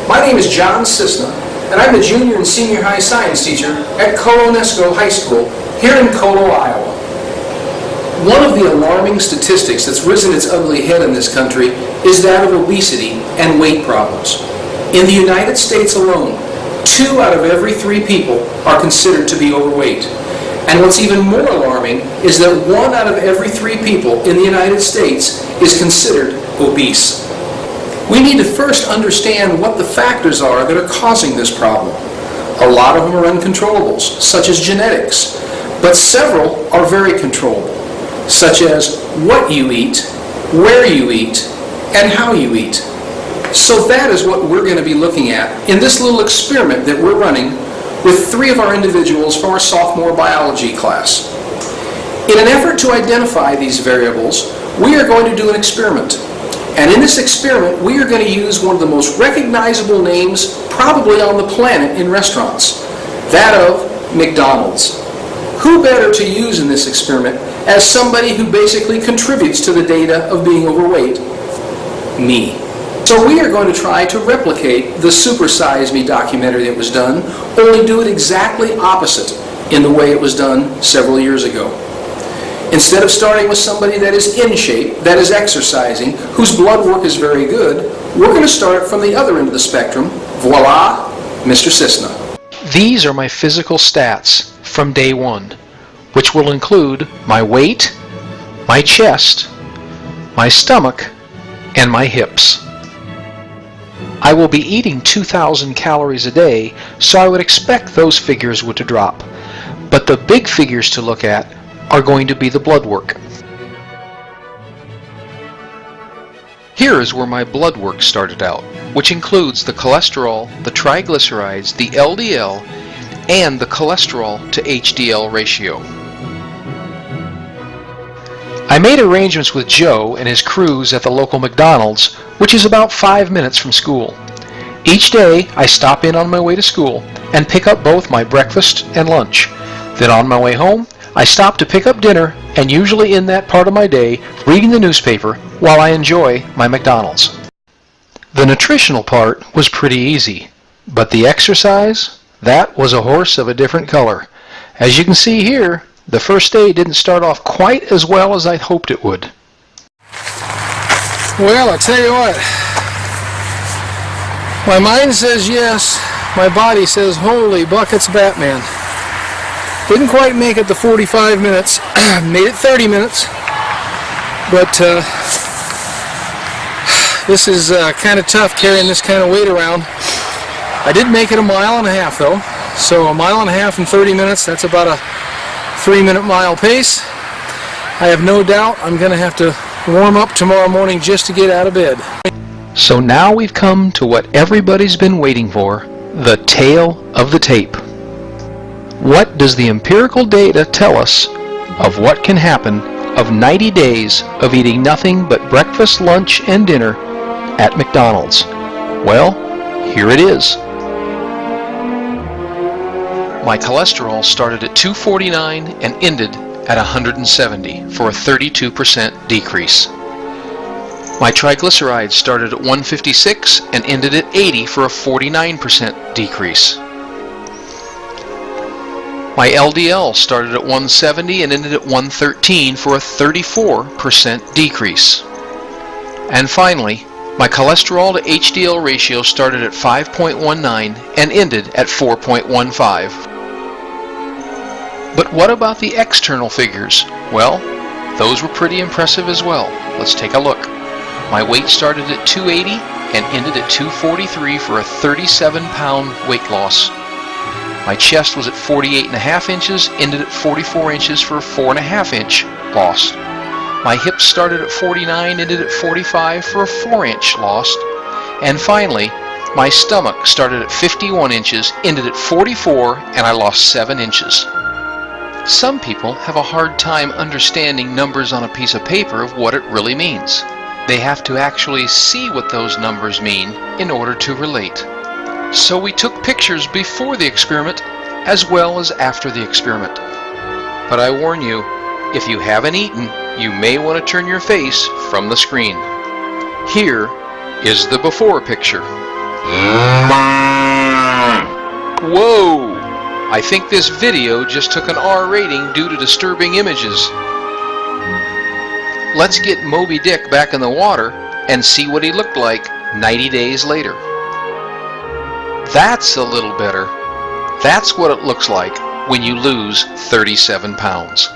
My name is John Cisna, and I'm the junior and senior high science teacher at Colonesco High School here in Colo, Iowa. One of the alarming statistics that's risen its ugly head in this country is that of obesity and weight problems. In the United States alone, 2 out of every 3 people are considered to be overweight. And what's even more alarming is that 1 out of every 3 people in the United States is considered obese. We need to first understand what the factors are that are causing this problem. A lot of them are uncontrollables, such as genetics, but several are very controllable, such as what you eat, where you eat, and how you eat. So that is what we're going to be looking at in this little experiment that we're running with 3 of our individuals from our sophomore biology class. In an effort to identify these variables, we are going to do an experiment. And in this experiment, we are going to use one of the most recognizable names probably on the planet in restaurants, that of McDonald's. Who better to use in this experiment as somebody who basically contributes to the data of being overweight? Me. So we are going to try to replicate the Super Size Me documentary that was done, only do it exactly opposite in the way it was done several years ago. Instead of starting with somebody that is in shape, that is exercising, whose blood work is very good, we're going to start from the other end of the spectrum. Voila, Mr. Cisna. These are my physical stats from day 1, which will include my weight, my chest, my stomach, and my hips. I will be eating 2,000 calories a day, so I would expect those figures would drop. But the big figures to look at are going to be the blood work. Here is where my blood work started out, which includes the cholesterol, the triglycerides, the LDL, and the cholesterol to HDL ratio. I made arrangements with Joe and his crews at the local McDonald's, which is about 5 minutes from school. Each day I stop in on my way to school and pick up both my breakfast and lunch. Then on my way home, I stop to pick up dinner, and usually in that part of my day, reading the newspaper while I enjoy my McDonald's. The nutritional part was pretty easy, but the exercise, that was a horse of a different color. As you can see here, the first day didn't start off quite as well as I hoped it would. Well, I tell you what, my mind says yes, my body says holy buckets Batman. Didn't quite make it the 45 minutes, made it 30 minutes, but this is kind of tough carrying this kind of weight around. I did make it 1.5 miles though, so 1.5 miles in 30 minutes, that's about a 3-minute mile pace. I have no doubt I'm going to have to warm up tomorrow morning just to get out of bed. So now we've come to what everybody's been waiting for, the tail of the tape. What does the empirical data tell us of what can happen of 90 days of eating nothing but breakfast, lunch, and dinner at McDonald's? Well, here it is. My cholesterol started at 249 and ended at 170 for a 32% decrease. My triglycerides started at 156 and ended at 80 for a 49% decrease. My LDL started at 170 and ended at 113 for a 34% decrease. And finally, my cholesterol to HDL ratio started at 5.19 and ended at 4.15. But what about the external figures? Well, those were pretty impressive as well. Let's take a look. My weight started at 280 and ended at 243 for a 37-pound weight loss. My chest was at 48.5 inches, ended at 44 inches for a 4.5-inch loss. My hips started at 49, ended at 45 for a 4-inch loss. And finally, my stomach started at 51 inches, ended at 44, and I lost 7 inches. Some people have a hard time understanding numbers on a piece of paper of what it really means. They have to actually see what those numbers mean in order to relate. So we took pictures before the experiment as well as after the experiment. But I warn you, if you haven't eaten, you may want to turn your face from the screen. Here is the before picture. Whoa! I think this video just took an R rating due to disturbing images. Let's get Moby Dick back in the water and see what he looked like 90 days later. That's a little better. That's what it looks like when you lose 37 pounds.